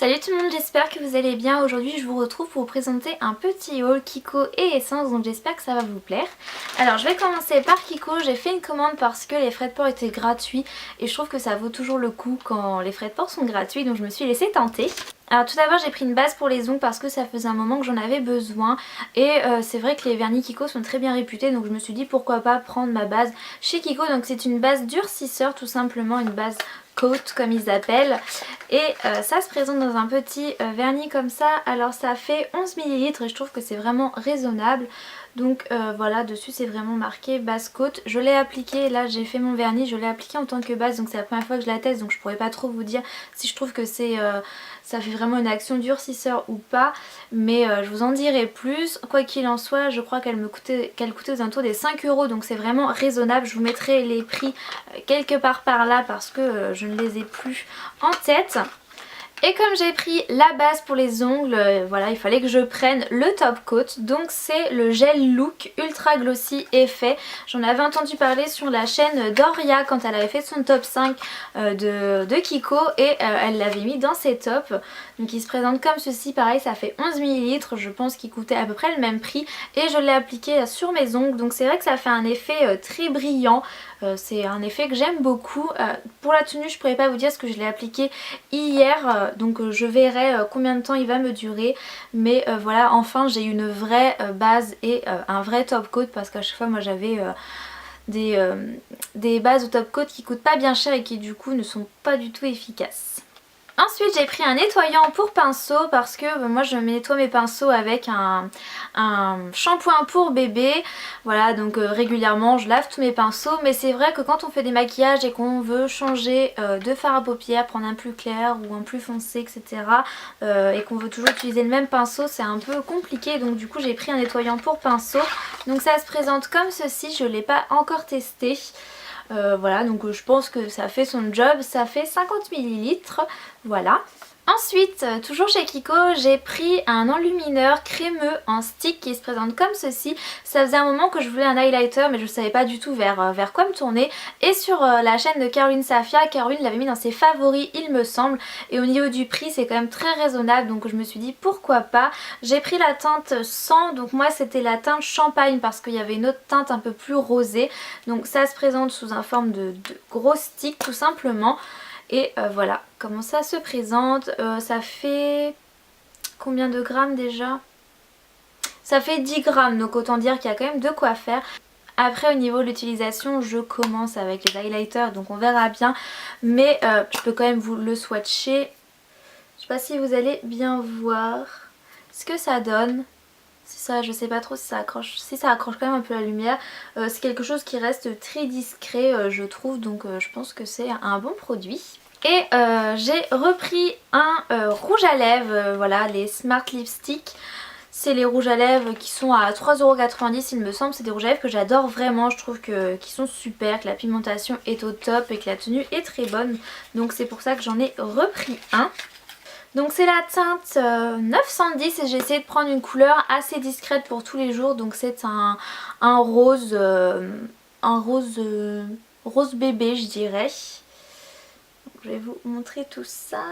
Salut tout le monde, j'espère que vous allez bien. Aujourd'hui je vous retrouve pour vous présenter un petit haul Kiko et Essence, donc j'espère que ça va vous plaire. Alors je vais commencer par Kiko. J'ai fait une commande parce que les frais de port étaient gratuits et je trouve que ça vaut toujours le coup quand les frais de port sont gratuits, donc je me suis laissée tenter. Alors tout d'abord j'ai pris une base pour les ongles parce que ça faisait un moment que j'en avais besoin et c'est vrai que les vernis Kiko sont très bien réputés, donc je me suis dit pourquoi pas prendre ma base chez Kiko. Donc c'est une base durcisseur, tout simplement une base coat comme ils appellent, et ça se présente dans un petit vernis comme ça. Alors ça fait 11 ml et je trouve que c'est vraiment raisonnable. Donc voilà, dessus c'est vraiment marqué base coat. Je l'ai appliqué, là j'ai fait mon vernis, je l'ai appliqué en tant que base, donc c'est la première fois que je la teste, donc je pourrais pas trop vous dire si je trouve que ça fait vraiment une action durcisseur ou pas, mais je vous en dirai plus. Quoi qu'il en soit, je crois qu'elle coûtait aux alentours des 5 €, donc c'est vraiment raisonnable. Je vous mettrai les prix quelque part par là parce que je ne les ai plus en tête. Et comme j'ai pris la base pour les ongles, voilà, il fallait que je prenne le top coat. Donc c'est le gel look ultra glossy effet. J'en avais entendu parler sur la chaîne d'Oria quand elle avait fait son top 5 de Kiko, et elle l'avait mis dans ses tops. Donc il se présente comme ceci, pareil ça fait 11 ml, je pense qu'il coûtait à peu près le même prix. Et je l'ai appliqué sur mes ongles, donc c'est vrai que ça fait un effet très brillant. C'est un effet que j'aime beaucoup. Pour la tenue je pourrais pas vous dire ce que je l'ai appliqué hier, donc je verrai combien de temps il va me durer. Mais voilà, enfin j'ai une vraie base et un vrai top coat, parce qu'à chaque fois moi j'avais des bases au top coat qui coûtent pas bien cher et qui du coup ne sont pas du tout efficaces. Ensuite j'ai pris un nettoyant pour pinceau parce que moi je nettoie mes pinceaux avec un shampoing pour bébé. Voilà, donc régulièrement je lave tous mes pinceaux, mais c'est vrai que quand on fait des maquillages et qu'on veut changer de fard à paupières, prendre un plus clair ou un plus foncé, etc. Et qu'on veut toujours utiliser le même pinceau, c'est un peu compliqué, donc du coup j'ai pris un nettoyant pour pinceau. Donc ça se présente comme ceci, je ne l'ai pas encore testé. Voilà, donc je pense que ça fait son job, ça fait 50 ml, voilà. Ensuite, toujours chez Kiko, j'ai pris un enlumineur crémeux en stick qui se présente comme ceci. Ça faisait un moment que je voulais un highlighter, mais je ne savais pas du tout vers quoi me tourner. Et sur la chaîne de Caroline Safia, Caroline l'avait mis dans ses favoris il me semble. Et au niveau du prix c'est quand même très raisonnable, donc je me suis dit pourquoi pas. J'ai pris la teinte 100, donc moi c'était la teinte champagne parce qu'il y avait une autre teinte un peu plus rosée. Donc ça se présente sous une forme de gros stick tout simplement. Et voilà comment ça se présente. Ça fait combien de grammes déjà? Ça fait 10 grammes, donc autant dire qu'il y a quand même de quoi faire. Après au niveau de l'utilisation, je commence avec les highlighters, donc on verra bien. Mais je peux quand même vous le swatcher. Je sais pas si vous allez bien voir ce que ça donne. Ça, je sais pas trop si ça accroche. Si ça accroche quand même un peu la lumière. C'est quelque chose qui reste très discret je trouve, donc je pense que c'est un bon produit. Et j'ai repris un rouge à lèvres, voilà, les Smart Lipstick. C'est les rouges à lèvres qui sont à 3,90 € il me semble. C'est des rouges à lèvres que j'adore vraiment, je trouve qu'ils sont super, que la pigmentation est au top et que la tenue est très bonne. Donc c'est pour ça que j'en ai repris un. Donc c'est la teinte 910 et j'ai essayé de prendre une couleur assez discrète pour tous les jours. Donc c'est un rose, rose bébé je dirais. Je vais vous montrer tout ça.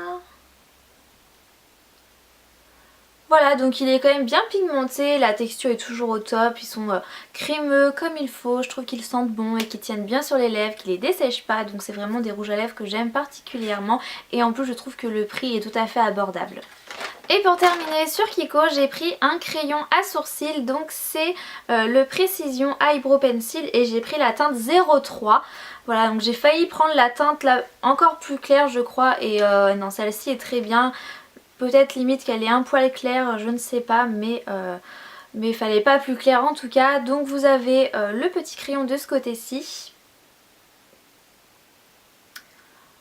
Voilà, donc il est quand même bien pigmenté, la texture est toujours au top, ils sont crémeux comme il faut, je trouve qu'ils sentent bon et qu'ils tiennent bien sur les lèvres, qu'ils les dessèchent pas, donc c'est vraiment des rouges à lèvres que j'aime particulièrement et en plus je trouve que le prix est tout à fait abordable. Et pour terminer sur Kiko, j'ai pris un crayon à sourcils, donc c'est le Precision Eyebrow Pencil et j'ai pris la teinte 03. Voilà, donc j'ai failli prendre la teinte là encore plus claire je crois, et non, celle-ci est très bien. Peut-être limite qu'elle est un poil claire, je ne sais pas, mais il fallait pas plus clair en tout cas. Donc vous avez le petit crayon de ce côté-ci.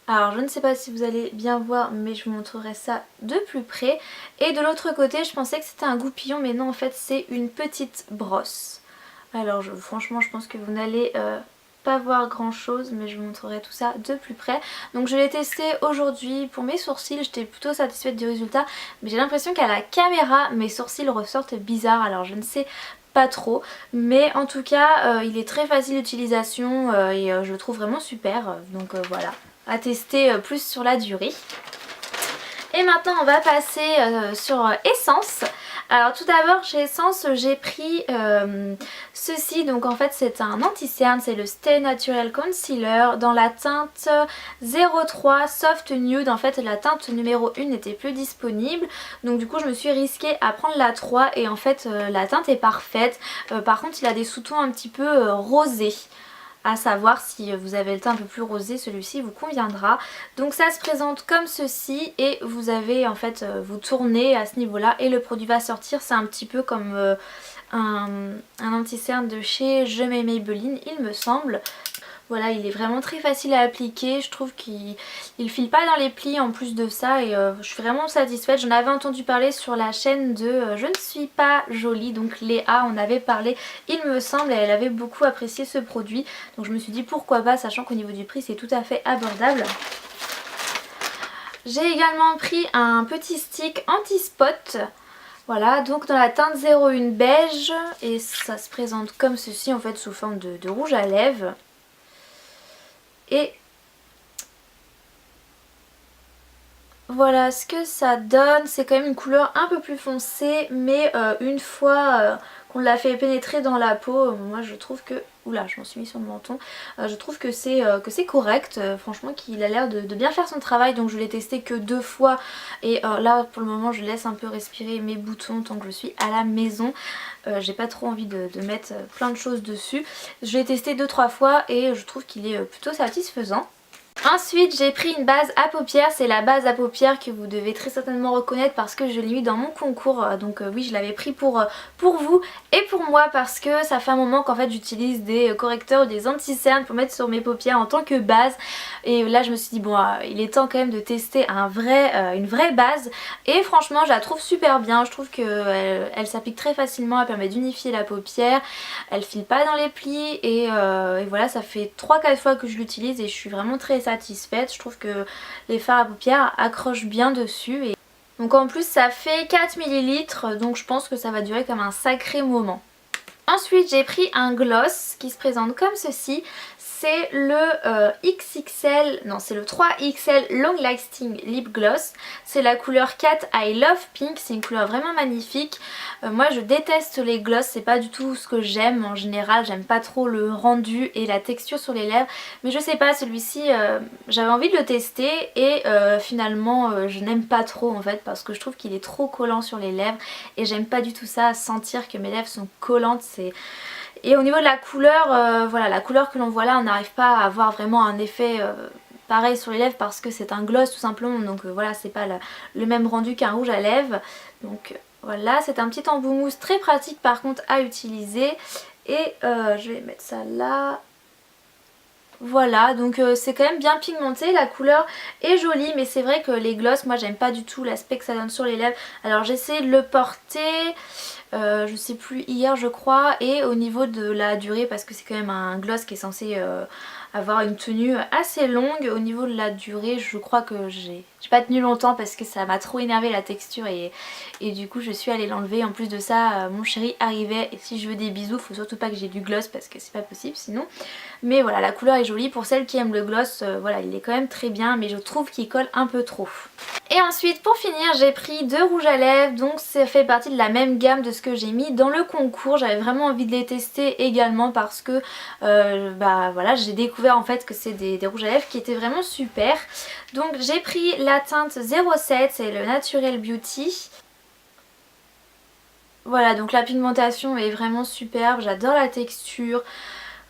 Alors je ne sais pas si vous allez bien voir, mais je vous montrerai ça de plus près. Et de l'autre côté je pensais que c'était un goupillon, mais non en fait c'est une petite brosse. Alors franchement je pense que vous n'allez pas voir grand chose, mais je vous montrerai tout ça de plus près. Donc je l'ai testé aujourd'hui pour mes sourcils, j'étais plutôt satisfaite du résultat, mais j'ai l'impression qu'à la caméra mes sourcils ressortent bizarres, alors je ne sais pas trop, mais en tout cas il est très facile d'utilisation et je le trouve vraiment super, donc voilà, à tester plus sur la durée. Et maintenant on va passer sur Essence. Alors tout d'abord chez Essence j'ai pris ceci, donc en fait c'est un anti-cerne, c'est le Stay Natural Concealer dans la teinte 03 Soft Nude. En fait la teinte numéro 1 n'était plus disponible, donc du coup je me suis risquée à prendre la 3 et en fait la teinte est parfaite. Par contre il a des sous-tons un petit peu rosés. À savoir si vous avez le teint un peu plus rosé, celui-ci vous conviendra. Donc ça se présente comme ceci et vous avez en fait, vous tournez à ce niveau là et le produit va sortir. C'est un petit peu comme un anti-cerne de chez Je m'aime Maybelline il me semble. Voilà, il est vraiment très facile à appliquer, je trouve qu'il file pas dans les plis en plus de ça et je suis vraiment satisfaite. J'en avais entendu parler sur la chaîne de Je ne suis pas jolie, donc Léa en avait parlé il me semble et elle avait beaucoup apprécié ce produit. Donc je me suis dit pourquoi pas, sachant qu'au niveau du prix c'est tout à fait abordable. J'ai également pris un petit stick anti-spot. Voilà, donc dans la teinte 01 beige et ça se présente comme ceci en fait sous forme de rouge à lèvres. Et voilà ce que ça donne, c'est quand même une couleur un peu plus foncée mais une fois qu'on l'a fait pénétrer dans la peau, moi je trouve que... Oula, je m'en suis mis sur le menton. Je trouve que c'est correct, franchement qu'il a l'air de bien faire son travail, donc je l'ai testé que 2 fois et là pour le moment je laisse un peu respirer mes boutons tant que je suis à la maison. J'ai pas trop envie de mettre plein de choses dessus. Je l'ai testé 2-3 fois et je trouve qu'il est plutôt satisfaisant. Ensuite j'ai pris une base à paupières, c'est la base à paupières que vous devez très certainement reconnaître parce que je l'ai eu dans mon concours, donc oui je l'avais pris pour vous et pour moi parce que ça fait un moment qu'en fait j'utilise des correcteurs ou des anti-cernes pour mettre sur mes paupières en tant que base et là je me suis dit bon il est temps quand même de tester une vraie base et franchement je la trouve super bien, je trouve qu'elle elle s'applique très facilement, elle permet d'unifier la paupière, elle file pas dans les plis et voilà ça fait 3-4 fois que je l'utilise et je suis vraiment très satisfaite. Je trouve que les fards à paupières accrochent bien dessus et donc en plus ça fait 4 ml donc je pense que ça va durer comme un sacré moment. Ensuite j'ai pris un gloss qui se présente comme ceci. C'est le XXL, non c'est le 3XL Long Lasting Lip Gloss. C'est la couleur Cat I Love Pink, c'est une couleur vraiment magnifique. Moi je déteste les gloss, c'est pas du tout ce que j'aime en général. J'aime pas trop le rendu et la texture sur les lèvres. Mais je sais pas, celui-ci j'avais envie de le tester et finalement je n'aime pas trop en fait. Parce que je trouve qu'il est trop collant sur les lèvres. Et j'aime pas du tout ça, sentir que mes lèvres sont collantes, c'est... Et au niveau de la couleur, voilà, la couleur que l'on voit là, on n'arrive pas à avoir vraiment un effet pareil sur les lèvres parce que c'est un gloss tout simplement. Donc voilà, c'est pas le même rendu qu'un rouge à lèvres. Donc voilà, c'est un petit embout mousse très pratique par contre à utiliser. Et je vais mettre ça là. Voilà, donc c'est quand même bien pigmenté, la couleur est jolie mais c'est vrai que les gloss, moi j'aime pas du tout l'aspect que ça donne sur les lèvres. Alors j'essaie de le porter, je sais plus, hier je crois, et au niveau de la durée, parce que c'est quand même un gloss qui est censé avoir une tenue assez longue, au niveau de la durée je crois que j'ai pas tenu longtemps parce que ça m'a trop énervé la texture et du coup je suis allée l'enlever. En plus de ça mon chéri arrivait et si je veux des bisous faut surtout pas que j'ai du gloss parce que c'est pas possible sinon. Mais voilà, la couleur est jolie, pour celles qui aiment le gloss, voilà il est quand même très bien mais je trouve qu'il colle un peu trop. Et ensuite pour finir j'ai pris 2 rouges à lèvres, donc ça fait partie de la même gamme de ce que j'ai mis dans le concours. J'avais vraiment envie de les tester également parce que bah voilà, j'ai découvert en fait que c'est des rouges à lèvres qui étaient vraiment super. Donc j'ai pris la teinte 07, c'est le Natural Beauty. Voilà, donc la pigmentation est vraiment superbe, j'adore la texture.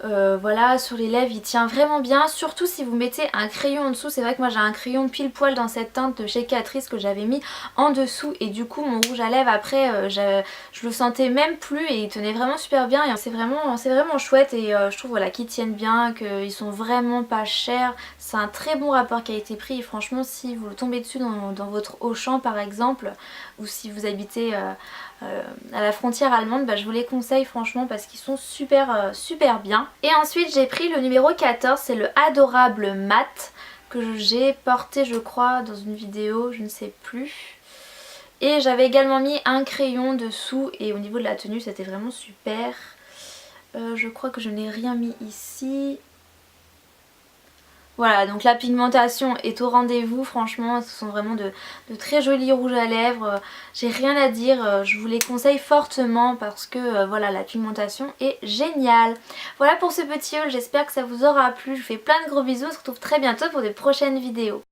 Voilà, sur les lèvres il tient vraiment bien, surtout si vous mettez un crayon en dessous. C'est vrai que moi j'ai un crayon pile poil dans cette teinte de chez Catrice que j'avais mis en dessous et du coup mon rouge à lèvres après je le sentais même plus et il tenait vraiment super bien et c'est vraiment chouette et je trouve voilà qu'ils tiennent bien, qu'ils sont vraiment pas chers. C'est un très bon rapport qualité-prix et franchement si vous tombez dessus dans votre Auchan par exemple ou si vous habitez à la frontière allemande, bah, je vous les conseille franchement parce qu'ils sont super bien. Et ensuite j'ai pris le numéro 14, c'est le Adorable Mat que j'ai porté je crois dans une vidéo, je ne sais plus. Et j'avais également mis un crayon dessous et au niveau de la tenue c'était vraiment super. Je crois que je n'ai rien mis ici. Voilà, donc la pigmentation est au rendez-vous, franchement ce sont vraiment de très jolis rouges à lèvres, j'ai rien à dire, je vous les conseille fortement parce que voilà, la pigmentation est géniale. Voilà pour ce petit haul, j'espère que ça vous aura plu, je vous fais plein de gros bisous, on se retrouve très bientôt pour de prochaines vidéos.